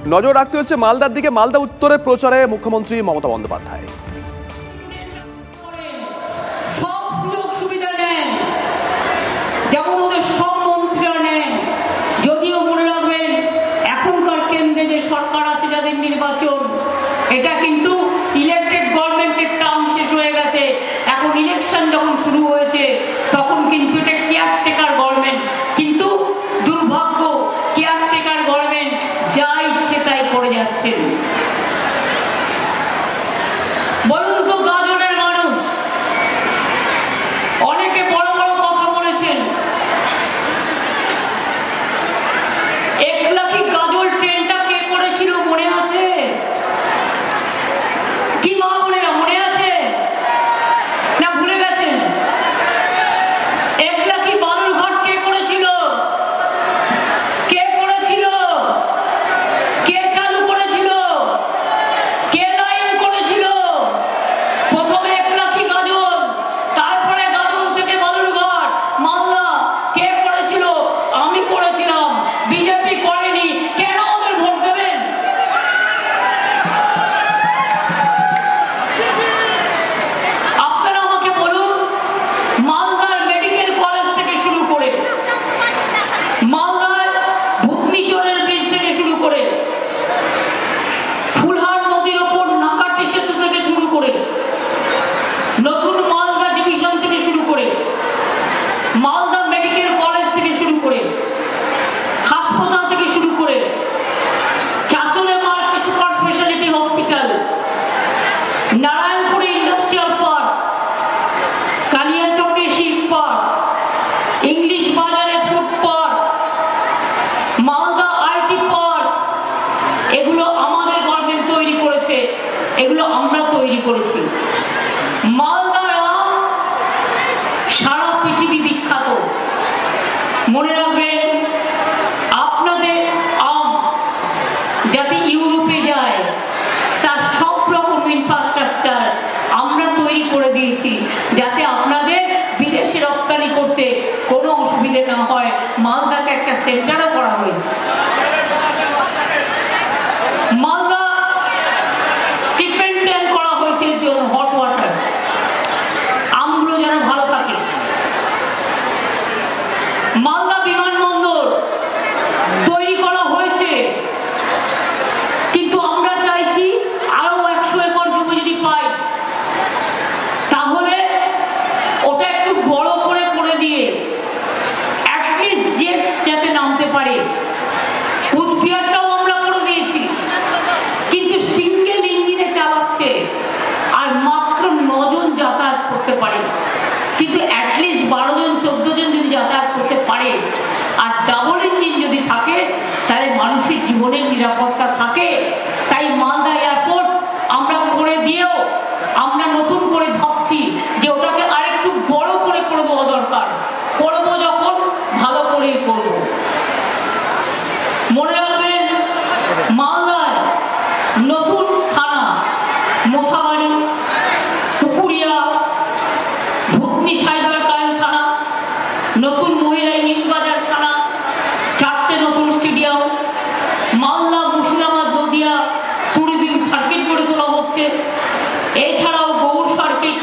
নজর রাখতে হচ্ছে মালদার দিকে। মালদা উত্তরে প্রচারে মুখ্যমন্ত্রী মমতা বন্দ্যোপাধ্যায়। সব সুযোগ সুবিধা নেন, যেমন ওদের সব মন্ত্রীরা নেন। যদিও মনে রাখবেন এখনকার কেন্দ্রে যে সরকার আছে, যাদের নির্বাচন, এটা কিন্তু ইলেকটেড গভর্নমেন্টের টার্ম শেষ হয়ে গেছে। এখন ইলেকশন যখন শুরু হয়েছে তখন কিন্তু এটা কেয়ারটেকার গভর্নমেন্ট। কিন্তু দুর্ভাগ্য, কেয়ারটেকার গভর্নমেন্ট যা ইচ্ছে তাই করে যাচ্ছেন। বলুন তো, গাজনের মানুষ অনেকে বড় বড় কথা বলেছেন। 1 লাখি গাজল ট্রেনটা কে করেছিল মনে আছে? কি মা বোনেরা মনে আছে না ভুলে গেছেন? 1 লাখি বালুরঘাট কে করেছিল? কে করেছিল? কে চালু করেছিল? কে লাইন করেছিল? প্রথমে 1 লাখি গাজল, তারপরে গাজল থেকে বালুরঘাট, মালদা। কে করেছিল? আমি করেছিলাম। বিজেপি করেনি। কেন ওদের ভোট দেবেন? আপনারা আমাকে বলুন, মালদার মেডিকেল কলেজ থেকে শুরু করে, মালদার ভূতনিচরের ব্রিজ থেকে শুরু করে, ফুলহাট নদীর ওপর নাকাটি সেতু থেকে শুরু করে, নতুন মালদা ডিভিশন থেকে শুরু করে, মালদা মেডিকেল কলেজ থেকে শুরু করে, হাসপাতাল থেকে শুরু করে, চাচলে মার্কে সুপার স্পেশালিটি হসপিটাল, নারায়ণপুরে ইন্ডাস্ট্রিয়াল পার্ক, কালিয়াচকে শিল্প পার্ক, ইংলিশ বাজারে food park, Malda IT park, এগুলো আমাদের গভর্নমেন্ট তৈরি করেছে, এগুলো আমরা তৈরি করেছি। মালদার আম সারা পৃথিবী বিখ্যাত। মনে রাখবেন, আপনাদের আম যাতে ইউরোপে যায় তার সব রকম ইনফ্রাস্ট্রাকচার আমরা তৈরি করে দিয়েছি, যাতে আপনাদের বিদেশে রপ্তানি করতে কোনো অসুবিধে না হয়। মালদাকে একটা সেন্টারও করা হয়েছে। মালদা ট্রিটমেন্ট প্ল্যান করা হয়েছে এর জন্য, হট ওয়াটার, আমগুলো যেন ভালো থাকে। মালদা বিমানবন্দর তৈরি করা হয়েছে, কিন্তু আমরা চাইছি আরো 100 একর জমি যদি পাই, তাহলে ওটা একটু বড় করে দিয়ে অ্যাটলিস্ট জেট যাতে নামতে পারে। কুচবিহারটাও আমরা করে দিয়েছি, কিন্তু সিঙ্গেল ইঞ্জিনে চালাচ্ছে আর মাত্র 9 জন যাতায়াত করতে পারে। কিন্তু অ্যাটলিস্ট 12 জন 14 জন যদি যাতায়াত করতে পারে আর ডাবল ইঞ্জিন যদি থাকে, তাহলে মানুষের জীবনের নিরাপত্তা থাকে। তাই মালদা এয়ারপোর্ট আমরা করে দিয়েও আমরা নতুন করে ভাবছি যে ওটাকে আরেকটু বড় করে দেওয়া দরকার। করবো যখন ভালো করেই করব। মনে রাখবেন, মালদায় নতুন থানা, মোথাবাড়ি, পুকুরিয়া, ভুতনি সাইবার ক্রাইম থানা, নতুন মহিলা ইংলিশ বাজার থানা, 4টে নতুন stadium, Malda Murshidabad Nadia tourism circuit গড়ে তোলা হচ্ছে। এছাড়াও গৌর সার্কিট,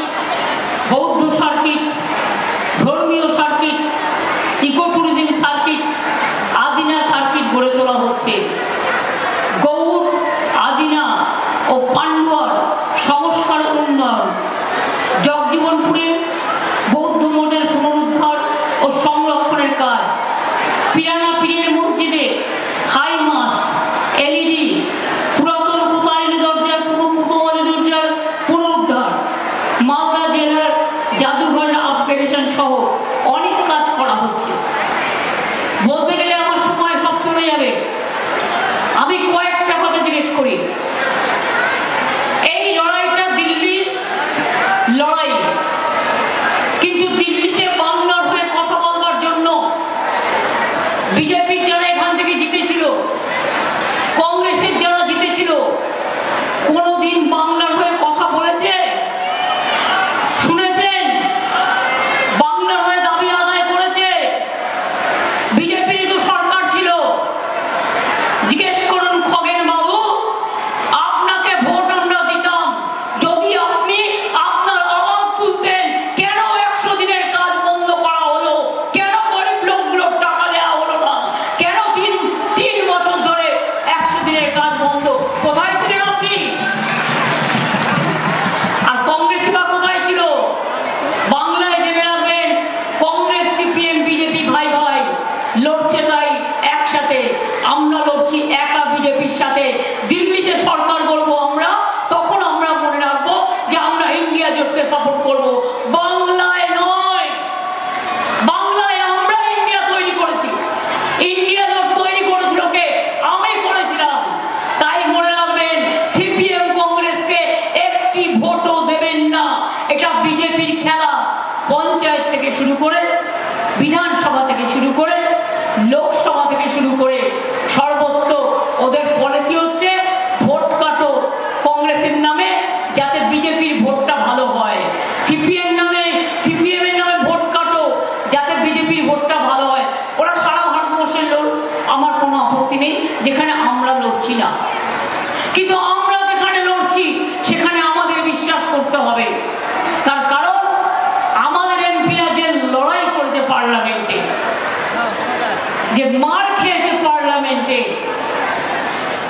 বিধানসভা থেকে শুরু করে লোকসভা থেকে শুরু করে সর্বত্র ওদের পলিসি হচ্ছে ভোট কাটো কংগ্রেসের নামে, যাতে বিজেপির ভোটটা ভালো হয়, সিপিএম এর নামে ভোট কাটো যাতে বিজেপির ভোটটা ভালো হয়। ওরা সারা ভারতবর্ষের লোক, আমার কোনো আপত্তি নেই যেখানে আমরা লড়ছি না, কিন্তু আমরা যেখানে লড়ছি সেখানে আমাদের বিশ্বাস করতে হবে। তার কারণ আমাদের এমপিরা যে লড়াই করেছে পার্লামেন্টে, যে মার খেয়েছে পার্লামেন্টে,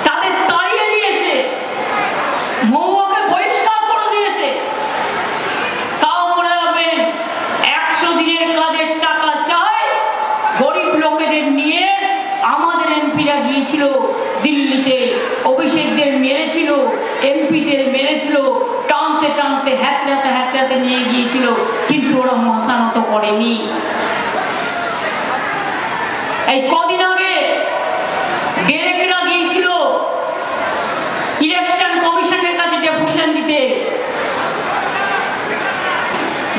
তাদের তাড়িয়ে দিয়েছে, মহুয়াকে বহিষ্কার করে দিয়েছে। তাও মনে রাখবেন 100 দিনের কাজের টাকা চায়, গরিব লোকেদের নিয়ে আমাদের এমপিরা গিয়েছিল দিল্লিতে, অভিষেকদের মেরেছিল, এমপিদের মেরেছিল, টানতে টানতে হ্যাচড়াতে নিয়ে গিয়েছিল, কিন্তু ওরা মাথা নত করেনি। এই কদিন আগে ডেরেকরা গিয়েছিল ইলেকশন কমিশনের কাছে ডেপুটেশন দিতে।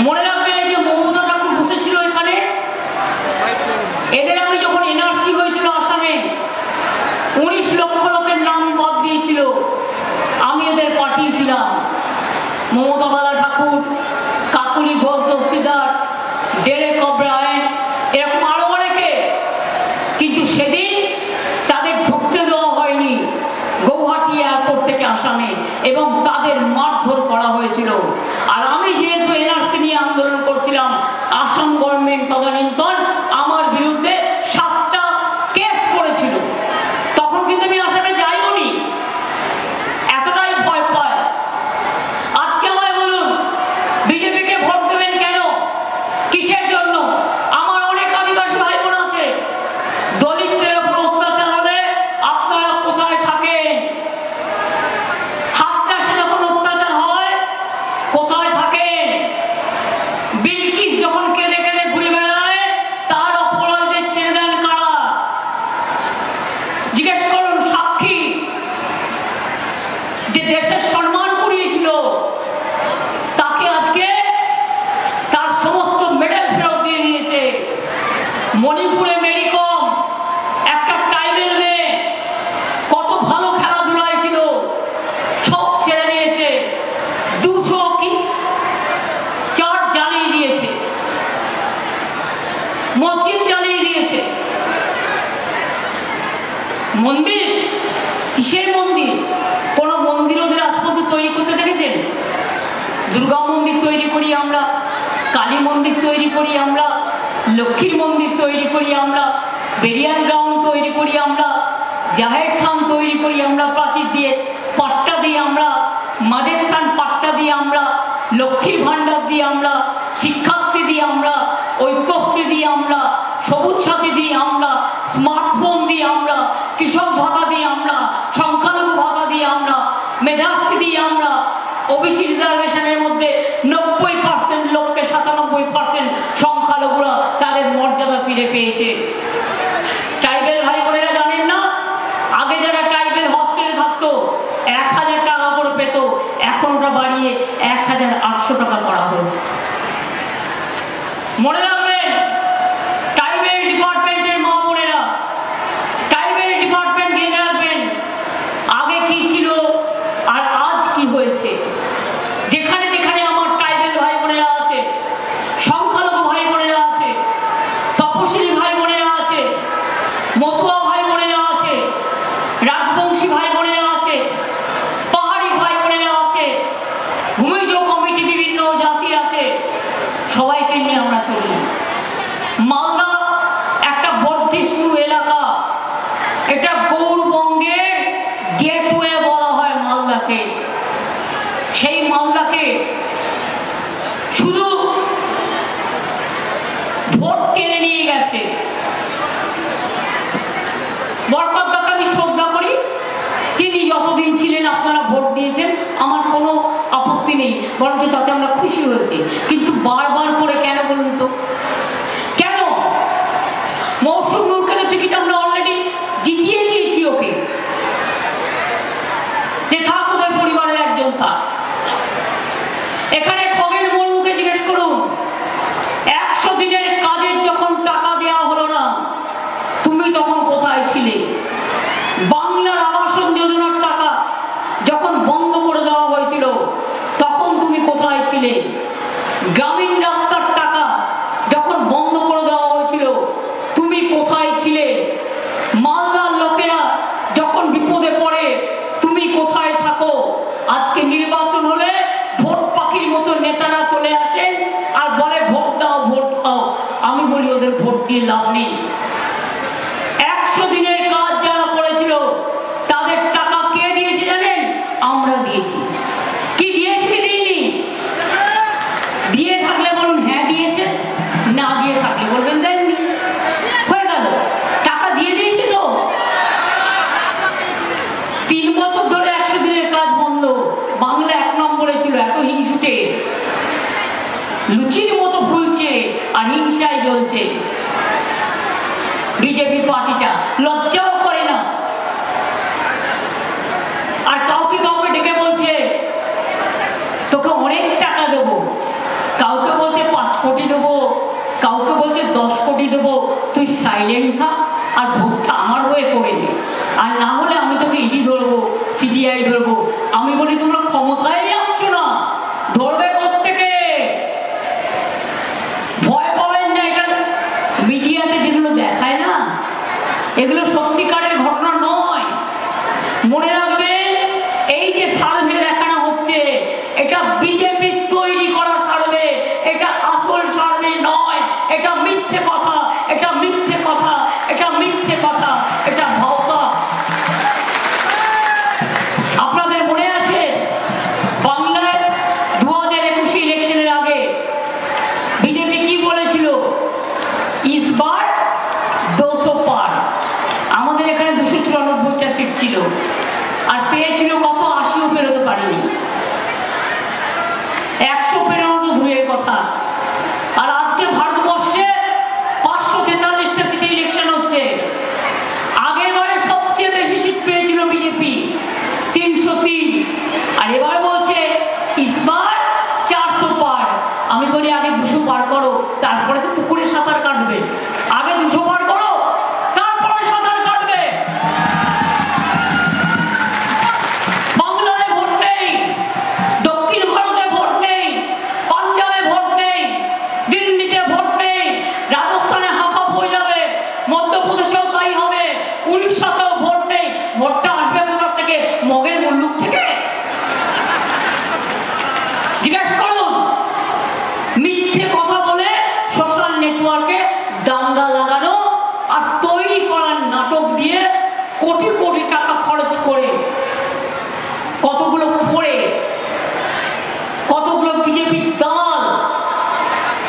মনে রাখবেন এই যে মমতা ঠাকুর বসেছিল এখানে, এদের আমি যখন এনআরসি হয়েছিল আসামে 19 লক্ষ লোকের নাম বাদ দিয়েছিল, আমি এদের পাঠিয়েছিলাম। মমতা বালা ঠাকুর, কাকুলি ঘোষ দস্তিদার, ডেরেক ওব্রায়েন, এরকম আরো অনেকে, কিন্তু সেদিন তাদের ঢুকতে দেওয়া হয়নি গৌহাটি এয়ারপোর্ট থেকে আসামে, এবং তাদের মারধর করা হয়েছিল। আর আমি যেহেতু এনআরসি নিয়ে আন্দোলন করছিলাম, আসাম গভর্নমেন্ট তদানীন্তন আমার বিরুদ্ধে 7টা কেস করেছিল। তখন কিন্তু আমি আসামে যাইও নি, এতটাই ভয় পায়। আজকে আমায় বলুন বিজেপিকে ভোট দেবেন কেন, কিসের জন্য? আমার অনেক আদিবাসী ভাই বোন আছে, দলিতদের উপর অত্যাচার হলে আপনারা কোথায় থাকেন? হাতচাষে যখন অত্যাচার হয় কোথায় থাকেন? বিলকিস যখন কেঁদে কেঁদে ঘুরে বেড়ায়, তার অপরাধীদের ছেড়ে দেন কারা? জিজ্ঞেস করুন সাক্ষী, যে দেশের সম্মান করিয়েছিল, তাকে আজকে তার সমস্ত মেডেল ফেরত দিয়ে দিয়েছে। মণিপুরে মেরি কম, একটা ট্রাইবেল মেয়ে, কত ভালো খেলাধুলায় ছিল, সব ছেড়ে দিয়েছে। 200 চার্চ জ্বালিয়ে দিয়েছে, মসজিদ জ্বালিয়ে দিয়েছে। মন্দির, কিসের মন্দির? কোন মন্দির ওদের আজ পর্যন্ত তৈরি করতে দেখেছেন? দুর্গা মন্দির তৈরি করি আমরা, কালী মন্দির তৈরি করি আমরা, লক্ষ্মীর মন্দির তৈরি করি আমরা, বেরিয়ার গ্রাউন্ড তৈরি করি আমরা, জাহের থান তৈরি করি আমরা, প্রাচীর দিয়ে পাট্টা দিয়ে আমরা, মাঝের থান পাট্টা দিয়ে আমরা, লক্ষ্মীর ভান্ডার দিয়ে আমরা, শিক্ষাশ্রী দিয়ে আমরা, ঐক্যশ্রী দিয়ে আমরা, সবুজ সাথী দিয়ে আমরা, স্মার্টফোন দিয়ে আমরা, কৃষক ভাতা দিয়ে আমরা, সংখ্যালঘু ভাতা দিয়ে আমরা, মেধাশ্রী দিয়ে আমরা, ওবিসি রিজার্ভেশনের মধ্যে 90% লোককে 97% সংখ্যালঘুরা তাদের মর্যাদা ফিরে পেয়েছে। ট্রাইবেল ভাই বোনেরা জানেন না, আগে যারা ট্রাইবেল হস্টেলে থাকতো 1000 টাকা করে পেত, এখন ওটা বাড়িয়ে 1800 টাকা করা হয়েছে। মনে রাখবেন, ট্রাইবেল ডিপার্টমেন্টের মা বোনেরা, ট্রাইবেল ডিপার্টমেন্ট জেনে রাখবেন আগে কি ছিল আর আজ কি হয়েছে। যেখানে যেখানে আমার ট্রাইবেল ভাই বোনেরা আছে, সংখ্যালঘু ভাই বোনেরা আছে, তপশিলি ভাই বোনেরা আছে, মতুয়া ভাই বোনেরা আছে, রাজবংশী ভাই বোনেরা আছে, পাহাড়ি ভাই বোনেরা আছে, ভূমিজ কমিটি বিভিন্ন জাতি আছে, সবাইকে নিয়ে আমরা চলি। মালদা একটা বর্ধিষ্ণু এলাকা, এটা গৌরবঙ্গের গেটওয়ে বলা হয় মালদাকে। সেই মালদাকে শুধু ভোট কেড়ে নিয়ে গেছে। বরকতদাকে আমি শ্রদ্ধা করি, তিনি যতদিন ছিলেন আপনারা ভোট দিয়েছেন, আমার কোনো আপত্তি নেই, বরঞ্চ তাতে আমরা খুশি হয়েছি। কিন্তু বারবার করে কেন বলুন তো, কেন? মৌসুম নূরকে তো টিকিট আমরা অলরেডি জিতিয়ে দিয়েছি ওকে, যে থাক ওদের পরিবারের একজন থাক। এখানে খগেন মুর্মুকে জিজ্ঞেস করুন, 100 দিনের কাজের যখন গ্রামীণ রাস্তার টাকা যখন বন্ধ করে দেওয়া হয়েছিল তুমি কোথায় ছিলে? মালদার লোকেরা যখন বিপদে পড়ে তুমি কোথায় থাকো? আজকে নির্বাচন হলে ভোট পাখির মতো নেতারা চলে আসেন আর বলে ভোট দাও ভোট দাও। আমি বলি ওদের ভোট দিয়ে লাভ নেই। 100 দিনের কাজ যারা করেছিল তাদের টাকা কে দিয়েছে জানেন? আমরা দিয়েছি। কি দিয়েছি দিইনি? দিয়ে থাকলে বলুন হ্যাঁ দিয়েছে, না দিয়ে থাকলে বলবেন দেননি। হয়ে গেল, টাকা দিয়ে দিয়েছি তো। 3 বছর ধরে 100 দিনের কাজ বন্ধ। বাংলা 1 নম্বরে ছিল, এত হিংসুটে লুচির মতো ফুলছে আর হিংসায় জ্বলছে। বিজেপি পার্টিটা লজ্জাও করে না, আর কাউকে কাউকে ডেকে বলছে তোকে অনেক টাকা দেবো, কাউকে বলছে 5 কোটি দেবো, কাউকে বলছে 10 কোটি দেবো, তুই সাইলেন্ট থাক আর ভোটটা আমার হয়ে করে নে, আর না হলে আমি তোকে ইডি ধরবো, সিবিআই ধরবো। আমি বলি তোমরা ক্ষমতায় আসছো না, ধরবে প্রত্যেকে, ভয় পাবেন না। এটা মিডিয়াতে যেগুলো দেখায় না, এগুলো সত্যিকারের ঘটনা নয়। মনে রাখবেন, এই যে সার্ভে দেখানো হচ্ছে এটা বিজেপি তৈরি করা সার্ভে, এটা আসল সার্ভে নয়। এটা মিথ্যে কথা, এটা মিথ্যে কথা, এটা মিথ্যে কথা, এটা ভাওতা। আপনাদের মনে আছে বাংলায় 2021 ইলেকশনের আগে বিজেপি কি বলেছিল? ইস বার 200 পার। আমাদের এখানে 294টা সিট ছিল, আর পেয়েছিল কত? 80ও পেরোতে পারেনি। 100 পেরোনো তো দূরের কথা। আর আজকে ভারতবর্ষে 543টা সিটে ইলেকশন হচ্ছে। আগের বারে সবচেয়ে বেশি সিট পেয়েছিল বিজেপি, 303, আর এবার বলছে ইসবার 400 পার। আমি বলি আগে 200 পার করো, তারপরে তো পুকুরে সাঁতার কাটবে। আগে 200 পার করো, তারপরে সাঁতার কাটবে। বাংলায় ভোট নেই, দক্ষিণ ভারতে ভোট নেই, পাঞ্জাবে ভোট নেই, দিল্লিতে ভোট নেই, রাজস্থানে হাফাপ হয়ে যাবে, মধ্যপ্রদেশেও তাই হবে, উড়িষ্যাতেও ভোট নেই। ভোটটা আসবে কোথা থেকে? মগের মুল্লুক থেকে? জিজ্ঞাসা করুন। মিথ্যে কথা বলে সোশ্যাল নেটওয়ার্কে দাঙ্গা লাগানো আর তৈরি করার নাটক দিয়ে কোটি কোটি টাকা খরচ করে কতগুলো পড়ে, কতগুলো বিজেপির দল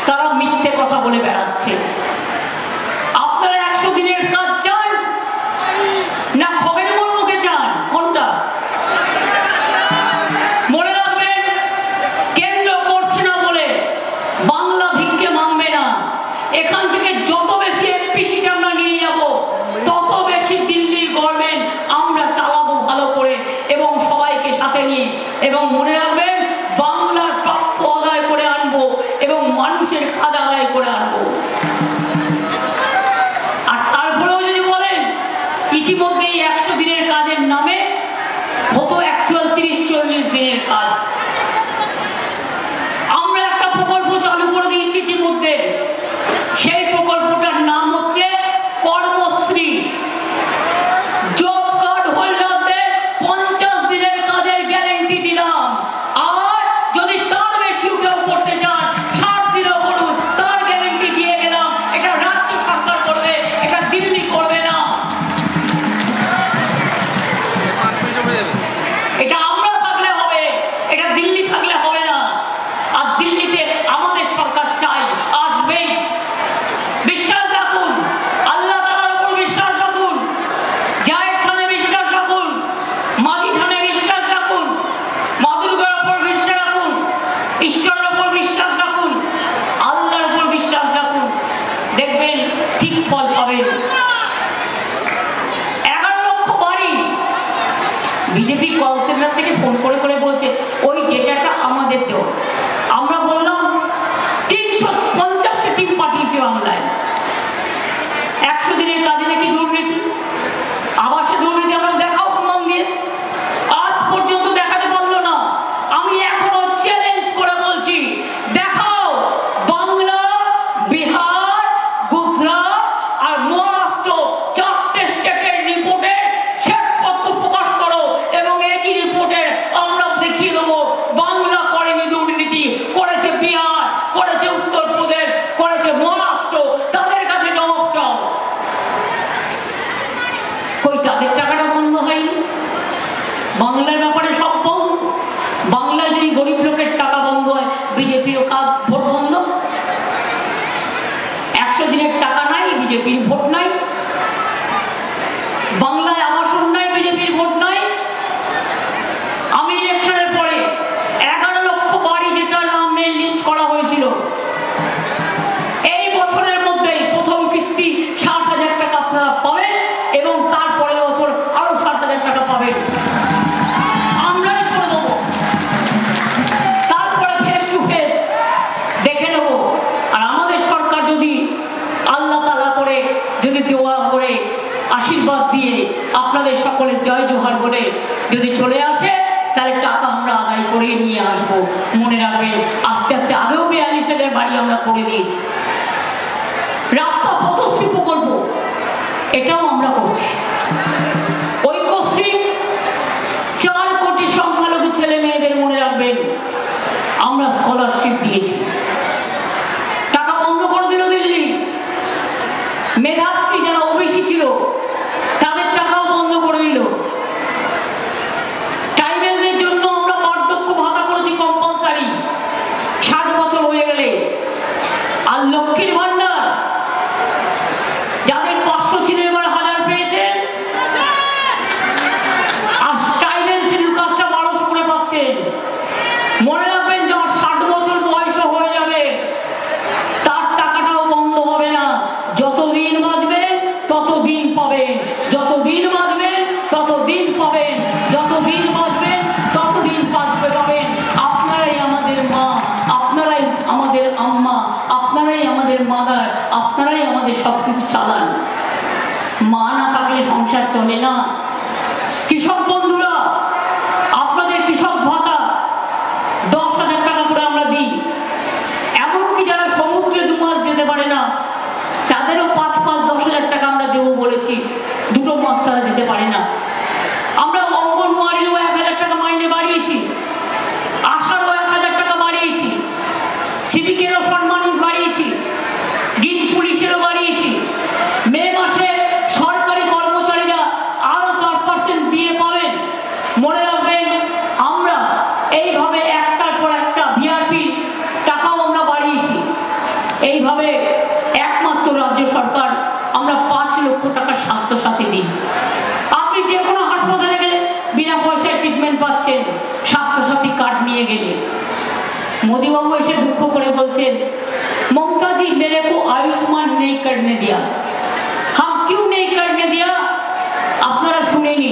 তারা মিথ্যে কথা বলে বেড়াচ্ছে। আপনারা 100 দিনের কাজ চান না খগেন মুর্মুকে চান? কোনটা? মনে রাখবেন, কেন্দ্র করছে না বলে বাংলা ভিক্ষে মানবে না। এখান থেকে যত বেশি এমপি সিট আমরা নিয়ে যাব, তত বেশি দিল্লির গভর্নমেন্ট আমরা চালাবো ভালো করে এবং সবাইকে সাথে নিয়ে। এবং মনে রাখবেন, বাংলার প্রাপ্য আদায় করে আনবো এবং মানুষের কাজ আদায় করে আনবো। আর তারপরেও যদি বলেন ইতিমধ্যে 100 দিনের কাজের নামে হতো অ্যাকচুয়াল 30-40 দিনের কাজ। আমরা একটা প্রকল্প চালু করে দিয়েছি ইতিমধ্যে। সেই প্রকল্পটার নাম হচ্ছে কর্মশ্রী। জব কার্ড হোল্ডারদের 50 দিনের কাজের গ্যারেন্টি দিলাম। আর যদি তার বেশিও কেউ করতে চান, 60 দিনও করুন, তার গ্যারেন্টি দিয়ে গেলাম। এটা রাজ্য সরকার করবে, এটা দিল্লি করবে না। এটা আমরা থাকলে হবে, এটা দিল্লি থাকলে হবে না। আর দিল্লিতে আমাদের সরকার চাই, আসবেই। বিশ্বাস রাখুন, আল্লাহ তাআলার উপর বিশ্বাস রাখুন, জায়েদ খানে বিশ্বাস রাখুন, মাঝি খানে বিশ্বাস রাখুন, মা দুর্গার উপর বিশ্বাস রাখুন, ঈশ্বরের উপর বিশ্বাস রাখুন, আল্লাহর উপর বিশ্বাস রাখুন, দেখবেন ঠিক ফল পাবেন। 11 লক্ষ বাড়ি বিজেপি কল সেন্টার থেকে ফোন করে করে বলছে ওই ডেটাটা আমাদের দেও। আমরা বললাম 350টা টিম পাঠিয়েছি বাংলায়। 100 দিনের কাজে নাকি দুর্নীতি, আবাসে দুর্নীতি, আমরা দেখাও প্রমাণ দিয়ে। আজ পর্যন্ত দেখাতে পারলো না। আমি এখনো চ্যালেঞ্জ করে বলছি, দেখাও বাংলার ব্যাপারে সব বন্ধ। বাংলায় যদি গরিব লোকের টাকা বন্ধ হয়, বিজেপির কাজ ভোট বন্ধ। 100 দিনের টাকা নাই, বিজেপির ভোট নাই। বাংলায় আবাসন নাই, বিজেপির ভোট নাই। আমি ইলেকশনের পরে 11 লক্ষ বাড়ি যেটার নামে লিস্ট করা হয়েছিল, এই বছরের মধ্যেই প্রথম কিস্তি 60,000 টাকা আপনারা পাবেন এবং তারপরের বছর আরো 60,000 টাকা পাবেন। আমরাই করে দেবো। তারপরে ফেস টু ফেস দেখে নেব। আর আমাদের সরকার যদি আল্লাহ তাআলা করে, যদি দোয়া করে, আশীর্বাদ দিয়ে, আপনাদের সকলের জয় জোহার বলে যদি চলে আসে, তাহলে টাকা আমরা আদায় করে নিয়ে আসবো। মনে রাখবেন, আস্তে আস্তে আগেও 42,000 বাড়ি আমরা করে দিয়েছি। রাস্তা পথশ্রী প্রকল্প এটাও আমরা করছি। ঐক্যশ্রী 4 কোটি সংখ্যালঘু ছেলে মেয়েদের মনে রাখবেন আমরা স্কলারশিপ দিয়েছি। টাকা বন্ধ করে দিল দিল্লি। মেধাশ্রী যারা ওবিসি ছিল তাদের টাকাও বন্ধ করে দিল। ট্রাইবেলদের জন্য আমরা বার্ধক্য ভাতা করেছি কম্পালসারি 60 বছর হয়ে গেলে। আর লক্ষ্মীর ভান্ডার যাদের 500 ছিল এবার 1000 পেয়েছে। আর ট্রাইবেল শিডিউল কাস্টটা 1200 করে পাচ্ছেন। মনে রাখবেন, যার 60 বছর বয়স হয়ে যাবে তার টাকাটাও বন্ধ হবে না। যতদিন বাঁচবেন ততদিন পাবেন, যতদিন বাঁচবেন ততদিন পাবেন, যতদিন বাঁচবেন ততদিন পাবেন। আপনারাই আমাদের মা, আপনারাই আমাদের আম্মা, আপনারাই আমাদের মাদার, আপনারাই আমাদের সবকিছু চালান। মা না থাকলে সংসার চলে না। কৃষক বন্ধুরা, আপনাদের কৃষক ভাতা 10,000 টাকা করে আমরা দিই। এমনকি যারা সমুদ্রে 2 মাস যেতে পারে না তাদেরও 5-10,000 টাকা আমরা দেবো বলেছি। 2 মাস তারা যেতে পারে না। আমরা অঙ্গনওয়াড়িরও 1,000 টাকা মাইনে বাড়িয়েছি। আশারও 1,000 টাকা বাড়িয়েছি। সিভিকেরও সম্মান বাড়িয়েছি। গ্রিন পুলিশেরও বাড়িয়েছি। মে মাসে সরকারি কর্মচারীরা আরো 4% দিয়ে পাবেন। মনে রাখবেন, আমরা এইভাবে একটার পর একটা ভিআরপি টাকাও আমরা বাড়িয়েছি। এইভাবে একমাত্র রাজ্য সরকার আমরা 5 লক্ষ টাকা স্বাস্থ্য সাথী দিই। আপনি যে কোনো হাসপাতালে গেলে বিনা পয়সায় ট্রিটমেন্ট পাচ্ছেন স্বাস্থ্য সাথী কার্ড নিয়ে গেলে। মোদীবাবু এসে দুঃখ করে বলছেন, ममता जी मेरे को आयुष्मान नहीं करने दिया। हम क्यों नहीं करने दिया? আপনারা শুনেনি।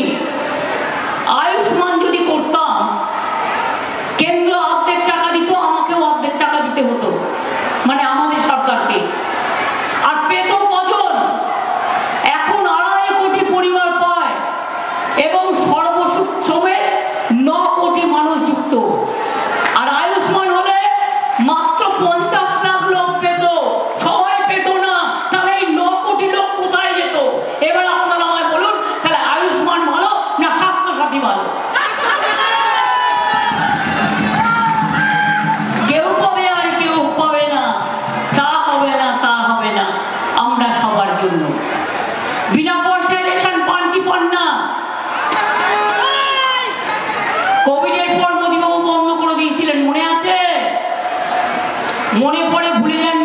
আয়ুষ্মান যদি করতাম, কেন্দ্র অর্ধেক টাকা দিত, আমাকেও অর্ধেক টাকা দিতে হতো, মানে আমাদের সরকারকে। আর পেত কজন? এখন 2.5 কোটি পরিবার পায় এবং সর্বসুশ্রমে 9 কোটি মানুষ যুক্ত। আর আয়ুষ্মান হলে মাত্র 50 লাখ লোক পেত, সবাই পেত না। তাহলে এই 9 কোটি লোক কোথায় যেত? এবার আপনারা আমায় বলুন, তাহলে আয়ুষ্মান ভালো না স্বাস্থ্য সাথী ভালো? কেউ পাবে আর কেউ পাবে না, তা হবে না, তা হবে না। আমরা সবার জন্য। বিনা পয়সায় রেশন পান কি পান না? কোভিডের পর মোদীবাবু বন্ধ করে দিয়েছিলেন, মনে আছে? মনে পড়ে ভুলে যান